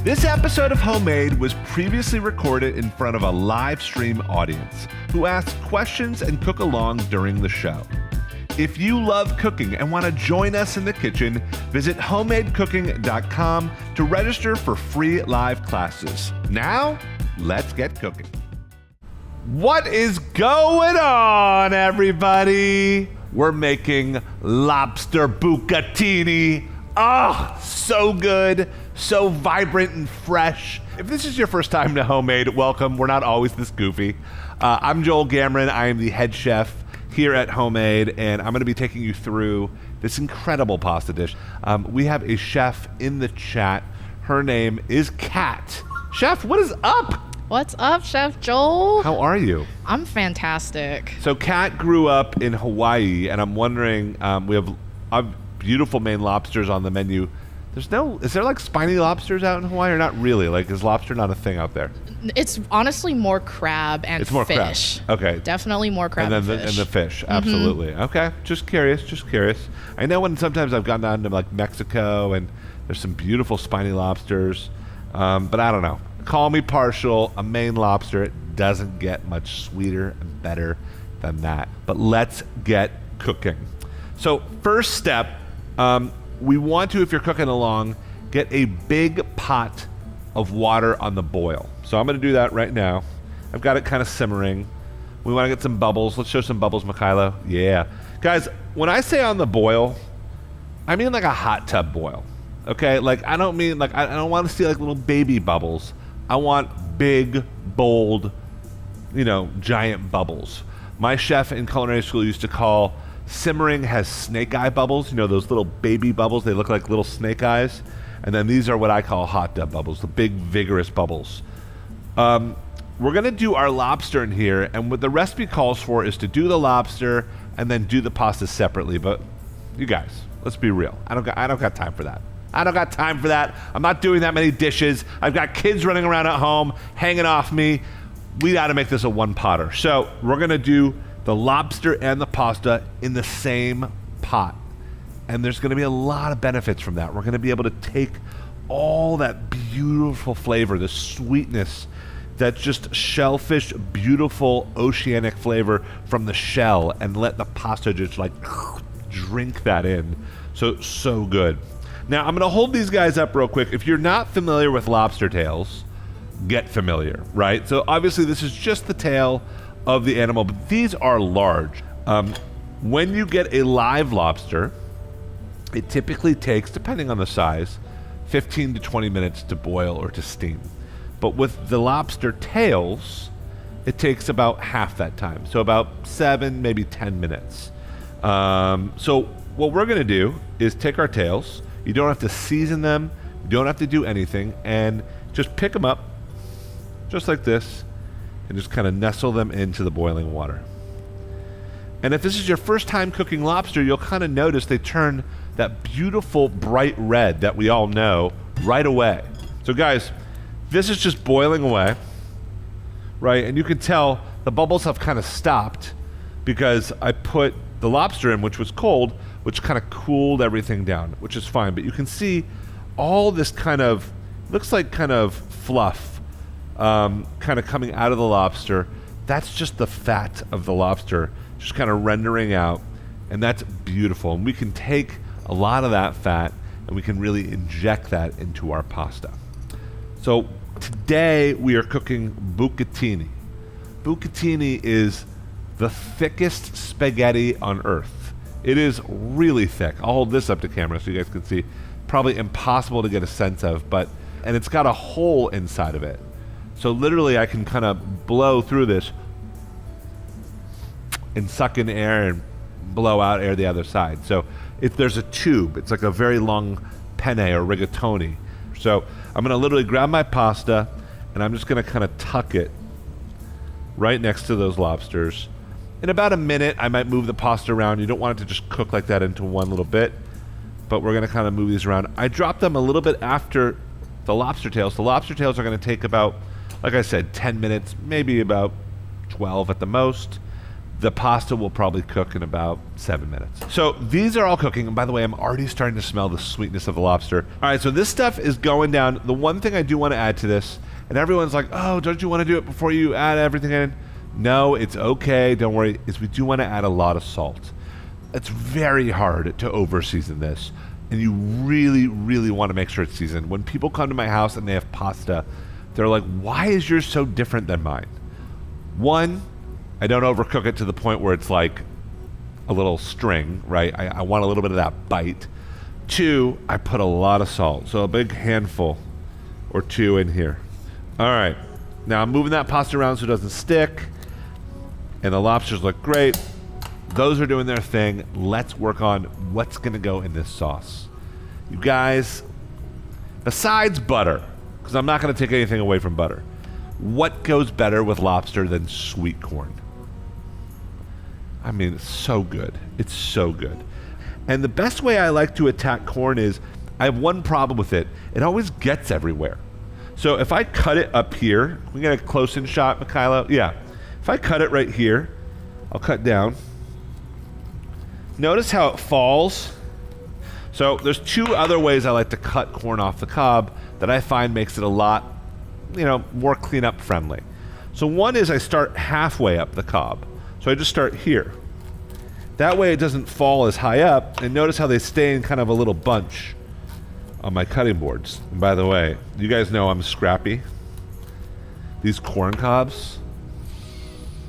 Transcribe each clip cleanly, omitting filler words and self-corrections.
This episode of Homemade was previously recorded in front of a live stream audience who asked questions and cook along during the show. If you love cooking and want to join us in the kitchen, visit homemadecooking.com to register for free live classes. Now, let's get cooking. What is going on, everybody? We're making Lobster Bucatini. Oh, so good, so vibrant and fresh. If this is your first time to Homemade, welcome. We're not always this goofy. I'm Joel Gamoran. I am the head chef here at Homemade, and I'm going to be taking you through this incredible pasta dish. We have a chef in the chat. Her name is Kat. Chef, what is up? What's up, Chef Joel? How are you? I'm fantastic. So Kat grew up in Hawaii, and I'm wondering, we have beautiful Maine lobsters on the menu. Is there like spiny lobsters out in Hawaii or not really? Like, is lobster not a thing out there? It's honestly more crab and it's more fish. Crab. Okay. Definitely more crab and fish. And the fish, absolutely. Mm-hmm. Okay, just curious. I know when sometimes I've gone down to like Mexico and there's some beautiful spiny lobsters, but I don't know. Call me partial, a Maine lobster, it doesn't get much sweeter and better than that. But let's get cooking. So first step, we want to, if you're cooking along, get a big pot of water on the boil. So I'm going to do that right now. I've got it kind of simmering. We want to get some bubbles. Let's show some bubbles, Mikhailo. Yeah. Guys, when I say on the boil, I mean like a hot tub boil. Okay? Like, I don't mean, like, I don't want to see like little baby bubbles. I want big, bold, giant bubbles. My chef in culinary school used to call simmering has snake eye bubbles, those little baby bubbles. They look like little snake eyes. And then these are what I call hot tub bubbles, the big, vigorous bubbles. We're going to do our lobster in here, and what the recipe calls for is to do the lobster and then do the pasta separately. But you guys, let's be real. I don't got time for that. I'm not doing that many dishes. I've got kids running around at home, hanging off me. We got to make this a one-potter. So we're going to do the lobster and the pasta in the same pot. And there's going to be a lot of benefits from that. We're going to be able to take all that beautiful flavor, the sweetness, that just shellfish, beautiful oceanic flavor from the shell, and let the pasta just like drink that in. So good. Now, I'm going to hold these guys up real quick. If you're not familiar with lobster tails, get familiar, right? So obviously this is just the tail of the animal, but these are large. When you get a live lobster, it typically takes, depending on the size, 15 to 20 minutes to boil or to steam. But with the lobster tails, it takes about half that time. So about 7, maybe 10 minutes. So what we're going to do is take our tails. You don't have to season them. You don't have to do anything. And just pick them up, just like this, and just kind of nestle them into the boiling water. And if this is your first time cooking lobster, you'll kind of notice they turn that beautiful bright red that we all know right away. So guys, this is just boiling away, right? And you can tell the bubbles have kind of stopped because I put the lobster in, which was cold, which kind of cooled everything down, which is fine. But you can see all this kind of, looks like kind of fluff, kind of coming out of the lobster. That's just the fat of the lobster just kind of rendering out, and that's beautiful. And we can take a lot of that fat and we can really inject that into our pasta. So today we are cooking bucatini. Bucatini is the thickest spaghetti on earth. It is really thick. I'll hold this up to camera so you guys can see. Probably impossible to get a sense of, and it's got a hole inside of it. So literally I can kind of blow through this and suck in air and blow out air the other side. So if there's a tube, it's like a very long penne or rigatoni. So I'm going to literally grab my pasta and I'm just going to kind of tuck it right next to those lobsters. In about a minute, I might move the pasta around. You don't want it to just cook like that into one little bit, but we're going to kind of move these around. I drop them a little bit after the lobster tails. The lobster tails are going to take about, like I said, 10 minutes, maybe about 12 at the most. The pasta will probably cook in about 7 minutes. So these are all cooking. And by the way, I'm already starting to smell the sweetness of the lobster. All right, so this stuff is going down. The one thing I do want to add to this, and everyone's like, oh, don't you want to do it before you add everything in? No, it's okay. Don't worry. Is we do want to add a lot of salt. It's very hard to over-season this. And you really, really want to make sure it's seasoned. When people come to my house and they have pasta, they're like, why is yours so different than mine? One, I don't overcook it to the point where it's like a little string, right? I want a little bit of that bite. Two, I put a lot of salt. So a big handful or two in here. All right. Now I'm moving that pasta around so it doesn't stick. And the lobsters look great. Those are doing their thing. Let's work on what's going to go in this sauce. You guys, besides butter, because I'm not going to take anything away from butter, what goes better with lobster than sweet corn? I mean, it's so good. It's so good. And the best way I like to attack corn is, I have one problem with it. It always gets everywhere. So if I cut it up here, we get a close-in shot, Mikayla? Yeah. If I cut it right here, I'll cut down. Notice how it falls. So there's two other ways I like to cut corn off the cob that I find makes it a lot, more cleanup friendly. So one is I start halfway up the cob. So I just start here. That way it doesn't fall as high up, and notice how they stay in kind of a little bunch on my cutting boards. And by the way, you guys know I'm scrappy. These corn cobs,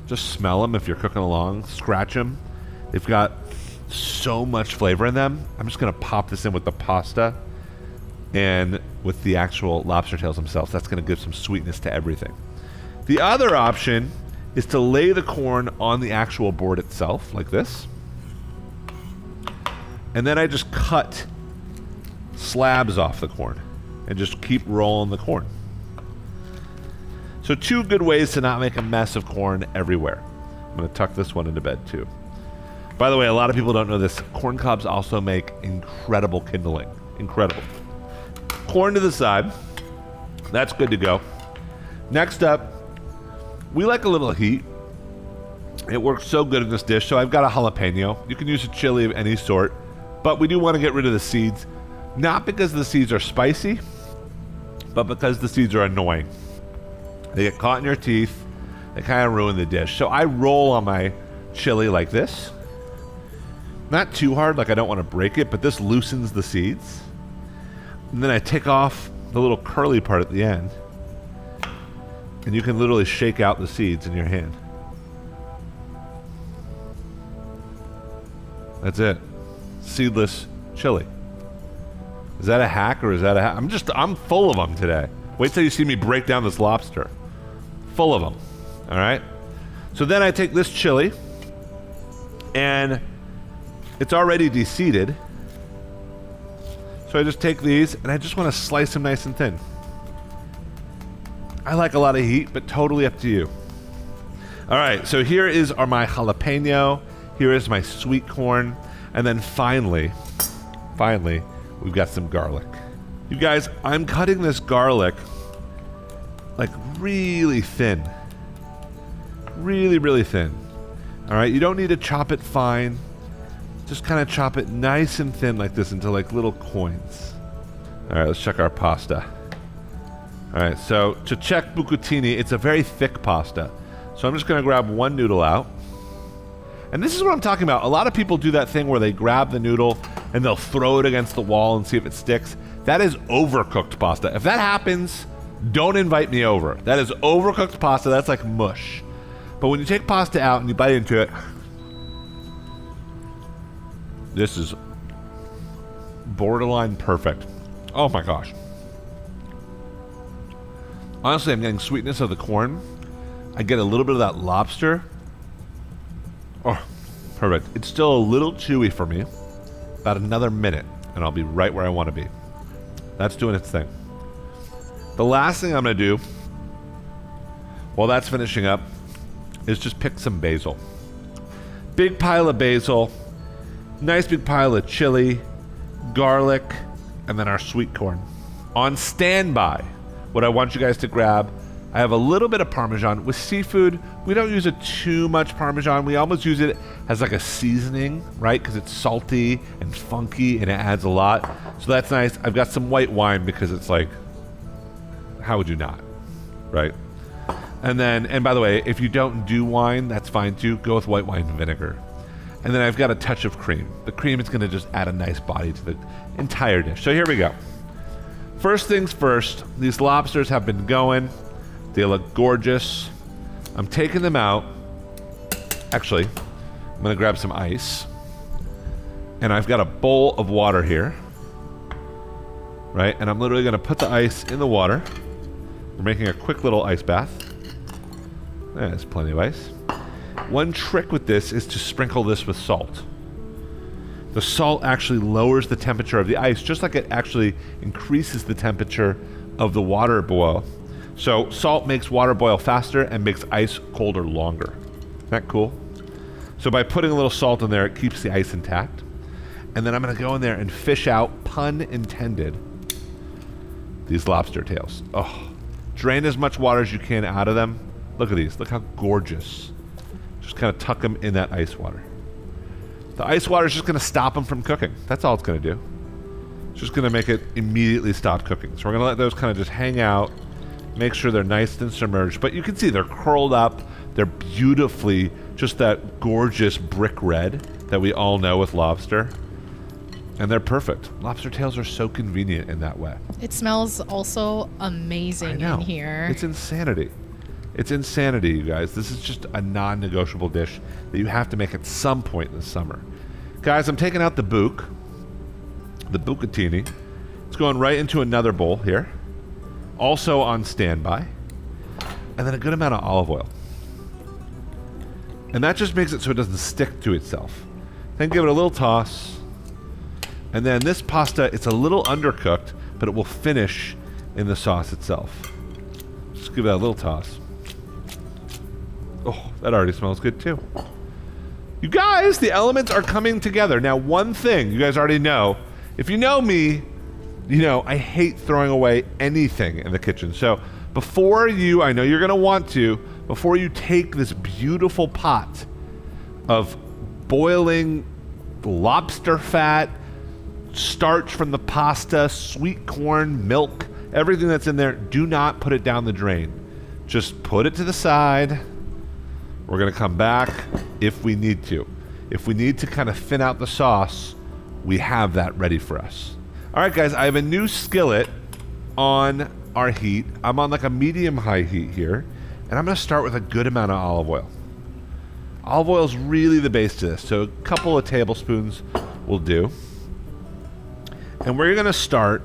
just smell them if you're cooking along, scratch them. They've got so much flavor in them. I'm just gonna pop this in with the pasta and with the actual lobster tails themselves. That's gonna give some sweetness to everything. The other option is to lay the corn on the actual board itself, like this. And then I just cut slabs off the corn and just keep rolling the corn. So two good ways to not make a mess of corn everywhere. I'm gonna tuck this one into bed too. By the way, a lot of people don't know this. Corn cobs also make incredible kindling. Incredible. Corn to the side. That's good to go. Next up, we like a little heat. It works so good in this dish. So I've got a jalapeno. You can use a chili of any sort, but we do want to get rid of the seeds. Not because the seeds are spicy, but because the seeds are annoying. They get caught in your teeth. They kind of ruin the dish. So I roll on my chili like this. Not too hard, like I don't want to break it, but this loosens the seeds. And then I take off the little curly part at the end. And you can literally shake out the seeds in your hand. That's it. Seedless chili. Is that a hack or is that a hack? I'm full of them today. Wait till you see me break down this lobster. Full of them. All right? So then I take this chili and it's already deseeded. So I just take these and I just want to slice them nice and thin. I like a lot of heat, but totally up to you. All right, so here is my jalapeno. Here is my sweet corn. And then finally, we've got some garlic. You guys, I'm cutting this garlic like really thin. Really, really thin. All right, you don't need to chop it fine. Just kind of chop it nice and thin like this into like little coins. All right, let's check our pasta. All right, so to check bucatini, it's a very thick pasta. So I'm just gonna grab one noodle out. And this is what I'm talking about. A lot of people do that thing where they grab the noodle and they'll throw it against the wall and see if it sticks. That is overcooked pasta. If that happens, don't invite me over. That is overcooked pasta, that's like mush. But when you take pasta out and you bite into it, this is borderline perfect. Oh my gosh. Honestly, I'm getting sweetness of the corn. I get a little bit of that lobster. Oh, perfect. It's still a little chewy for me. About another minute, and I'll be right where I want to be. That's doing its thing. The last thing I'm going to do, while that's finishing up, is just pick some basil. Big pile of basil. Nice big pile of chili, garlic, and then our sweet corn. On standby, what I want you guys to grab, I have a little bit of Parmesan. With seafood, we don't use it too much Parmesan. We almost use it as like a seasoning, right? Because it's salty and funky and it adds a lot. So that's nice. I've got some white wine because it's like, how would you not, right? And then, and by the way, if you don't do wine, that's fine too. Go with white wine and vinegar. And then I've got a touch of cream. The cream is going to just add a nice body to the entire dish. So here we go. First things first, these lobsters have been going. They look gorgeous. I'm taking them out. Actually, I'm going to grab some ice. And I've got a bowl of water here. Right? And I'm literally going to put the ice in the water. We're making a quick little ice bath. There's plenty of ice. One trick with this is to sprinkle this with salt. The salt actually lowers the temperature of the ice, just like it actually increases the temperature of the water boil. So salt makes water boil faster and makes ice colder longer. Isn't that cool? So by putting a little salt in there, it keeps the ice intact. And then I'm going to go in there and fish out, pun intended, these lobster tails. Oh, drain as much water as you can out of them. Look at these. Look how gorgeous. Just kind of tuck them in that ice water. The ice water is just going to stop them from cooking. That's all it's going to do. It's just going to make it immediately stop cooking. So we're going to let those kind of just hang out, make sure they're nice and submerged. But you can see they're curled up. They're beautifully just that gorgeous brick red that we all know with lobster. And they're perfect. Lobster tails are so convenient in that way. It smells also amazing in here. It's insanity. It's insanity, you guys. This is just a non-negotiable dish that you have to make at some point in the summer. Guys, I'm taking out the bucatini. It's going right into another bowl here. Also on standby. And then a good amount of olive oil. And that just makes it so it doesn't stick to itself. Then give it a little toss. And then this pasta, it's a little undercooked, but it will finish in the sauce itself. Just give it a little toss. Oh, that already smells good too. You guys, the elements are coming together. Now, one thing you guys already know, if you know me, you know I hate throwing away anything in the kitchen. So before you, I know you're going to want to, before you take this beautiful pot of boiling lobster fat, starch from the pasta, sweet corn, milk, everything that's in there, do not put it down the drain. Just put it to the side. We're going to come back if we need to. If we need to kind of thin out the sauce, we have that ready for us. All right, guys, I have a new skillet on our heat. I'm on like a medium-high heat here, and I'm going to start with a good amount of olive oil. Olive oil is really the base to this, so a couple of tablespoons will do. And we're going to start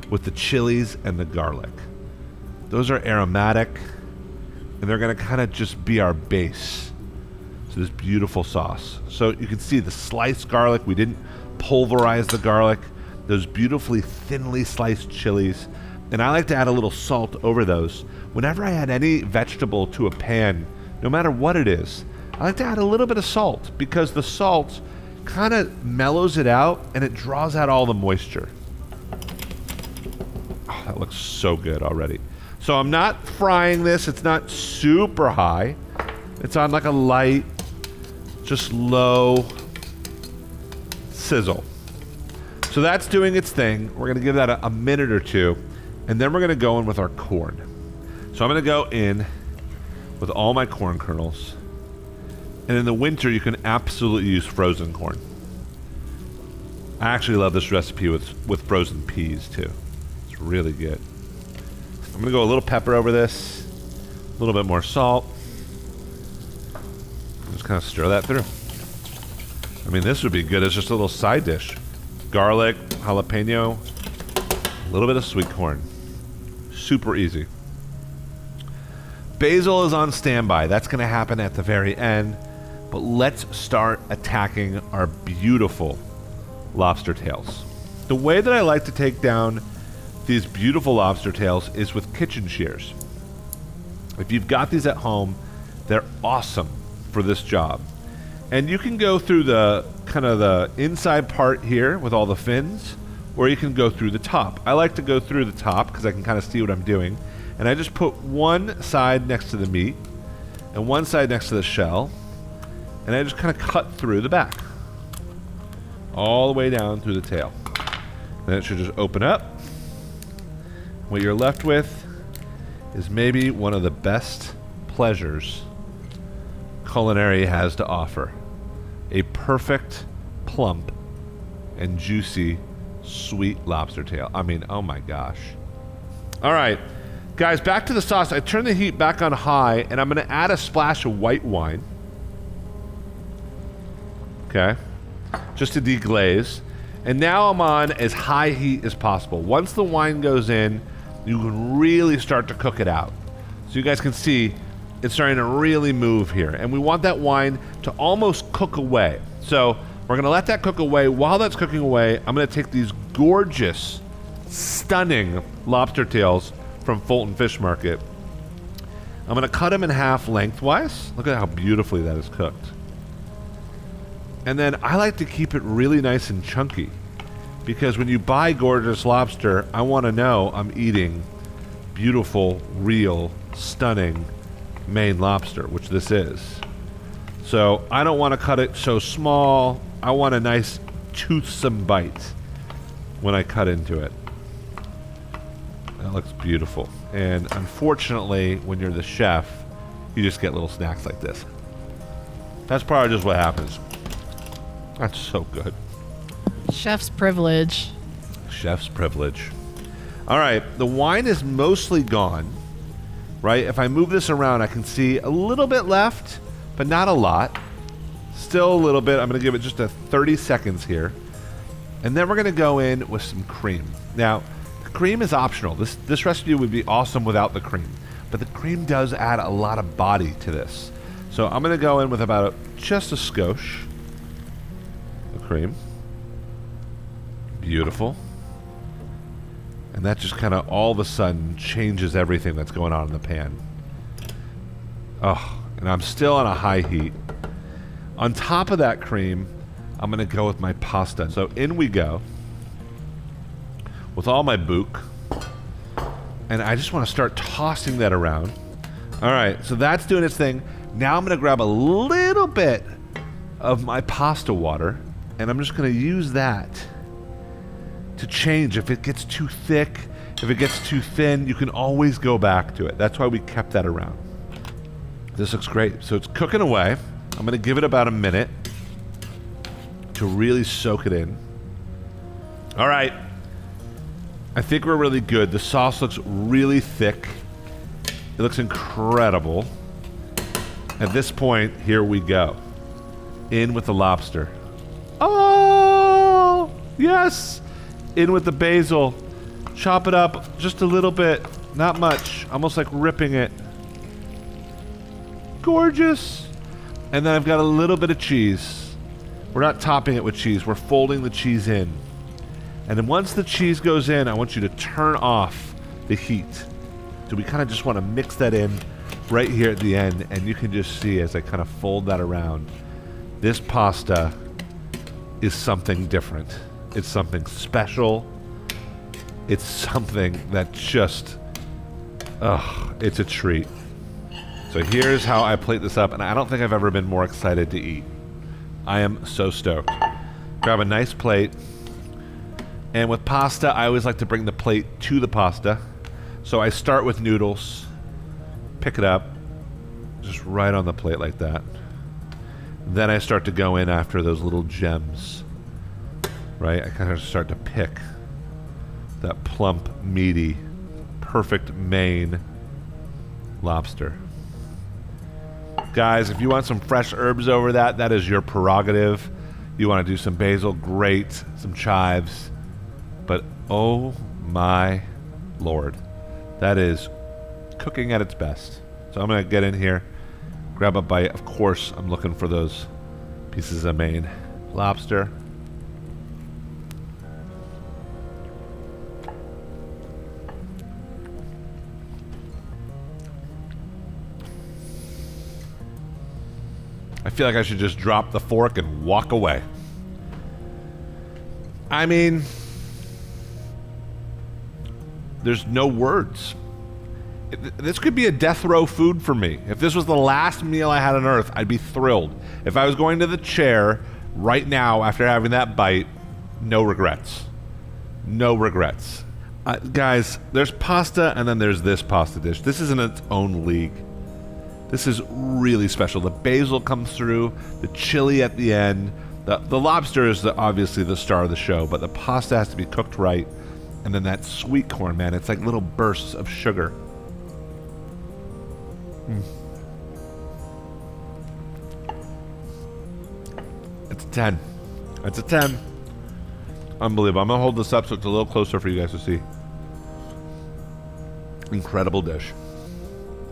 with the chilies and the garlic. Those are aromatic, and they're going to kind of just be our base to this beautiful sauce. So you can see the sliced garlic. We didn't pulverize the garlic. Those beautifully thinly sliced chilies. And I like to add a little salt over those. Whenever I add any vegetable to a pan, no matter what it is, I like to add a little bit of salt because the salt kind of mellows it out and it draws out all the moisture. Oh, that looks so good already. So I'm not frying this. It's not super high. It's on like a light, just low sizzle. So that's doing its thing. We're going to give that a minute or two, and then we're going to go in with our corn. So I'm going to go in with all my corn kernels. And in the winter, you can absolutely use frozen corn. I actually love this recipe with frozen peas, too. It's really good. I'm going to go a little pepper over this, a little bit more salt. Just kind of stir that through. I mean, this would be good as just a little side dish. Garlic, jalapeno, a little bit of sweet corn. Super easy. Basil is on standby. That's going to happen at the very end. But let's start attacking our beautiful lobster tails. The way that I like to take down these beautiful lobster tails is with kitchen shears. If you've got these at home, they're awesome for this job. And you can go through the kind of the inside part here with all the fins, or you can go through the top. I like to go through the top because I can kind of see what I'm doing. And I just put one side next to the meat and one side next to the shell, and I just kind of cut through the back all the way down through the tail. Then it should just open up. What you're left with is maybe one of the best pleasures culinary has to offer. A perfect, plump, and juicy, sweet lobster tail. I mean, oh my gosh. All right, guys, back to the sauce. I turned the heat back on high, and I'm going to add a splash of white wine. Okay, just to deglaze. And now I'm on as high heat as possible. Once the wine goes in, you can really start to cook it out. So you guys can see it's starting to really move here. And we want that wine to almost cook away. So we're going to let that cook away. While that's cooking away, I'm going to take these gorgeous, stunning lobster tails from Fulton Fish Market. I'm going to cut them in half lengthwise. Look at how beautifully that is cooked. And then I like to keep it really nice and chunky, because when you buy gorgeous lobster, I want to know I'm eating beautiful, real, stunning Maine lobster, which this is. So I don't want to cut it so small. I want a nice toothsome bite when I cut into it. That looks beautiful. And unfortunately, when you're the chef, you just get little snacks like this. That's probably just what happens. That's so good. Chef's privilege. Chef's privilege. All right, the wine is mostly gone, right? If I move this around, I can see a little bit left, but not a lot. Still a little bit. I'm going to give it just a 30 seconds here. And then we're going to go in with some cream. Now, the cream is optional. This recipe would be awesome without the cream, but the cream does add a lot of body to this. So I'm going to go in with about just a skosh of cream. Beautiful. And that just kind of all of a sudden changes everything that's going on in the pan. Oh, and I'm still on a high heat. On top of that cream, I'm going to go with my pasta. So in we go with all my book. And I just want to start tossing that around. All right, so that's doing its thing. Now I'm going to grab a little bit of my pasta water, and I'm just going to use that to change. If it gets too thick, if it gets too thin, you can always go back to it. That's why we kept that around. This looks great. So it's cooking away. I'm going to give it about a minute to really soak it in. All right. I think we're really good. The sauce looks really thick. It looks incredible. At this point, here we go. In with the lobster. Oh, yes. In with the basil. Chop it up just a little bit. Not much. Almost like ripping it. Gorgeous. And then I've got a little bit of cheese. We're not topping it with cheese. We're folding the cheese in. And then once the cheese goes in, I want you to turn off the heat. So we kind of just want to mix that in right here at the end. And you can just see as I kind of fold that around, this pasta is something different. It's something special. It's something that just, it's a treat. So here's how I plate this up, and I don't think I've ever been more excited to eat. I am so stoked. Grab a nice plate. And with pasta, I always like to bring the plate to the pasta. So I start with noodles, pick it up, just right on the plate like that. Then I start to go in after those little gems. Right? I kind of start to pick that plump, meaty, perfect Maine lobster. Guys, if you want some fresh herbs over that, that is your prerogative. You want to do some basil, great. Some chives. But oh my Lord, that is cooking at its best. So I'm going to get in here, grab a bite. Of course, I'm looking for those pieces of Maine lobster. I feel like I should just drop the fork and walk away. I mean, there's no words. This could be a death row food for me. If this was the last meal I had on earth, I'd be thrilled. If I was going to the chair right now after having that bite, no regrets. No regrets. Guys, there's pasta and then there's this pasta dish. This is in its own league. This is really special. The basil comes through, the chili at the end. The lobster is obviously the star of the show, but the pasta has to be cooked right. And then that sweet corn, man, it's like little bursts of sugar. It's a 10. It's a 10. Unbelievable. I'm going to hold this up so it's a little closer for you guys to see. Incredible dish.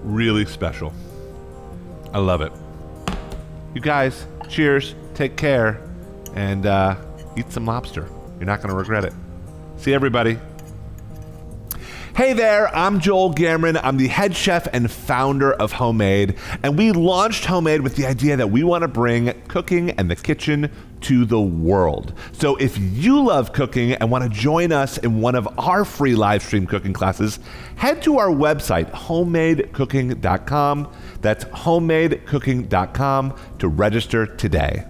Really special. I love it. You guys, cheers, take care, and eat some lobster. You're not going to regret it. See everybody. Hey there, I'm Joel Gamoran. I'm the head chef and founder of Homemade, and we launched Homemade with the idea that we want to bring cooking and the kitchen to the world. So if you love cooking and want to join us in one of our free live stream cooking classes, head to our website, homemadecooking.com. That's homemadecooking.com to register today.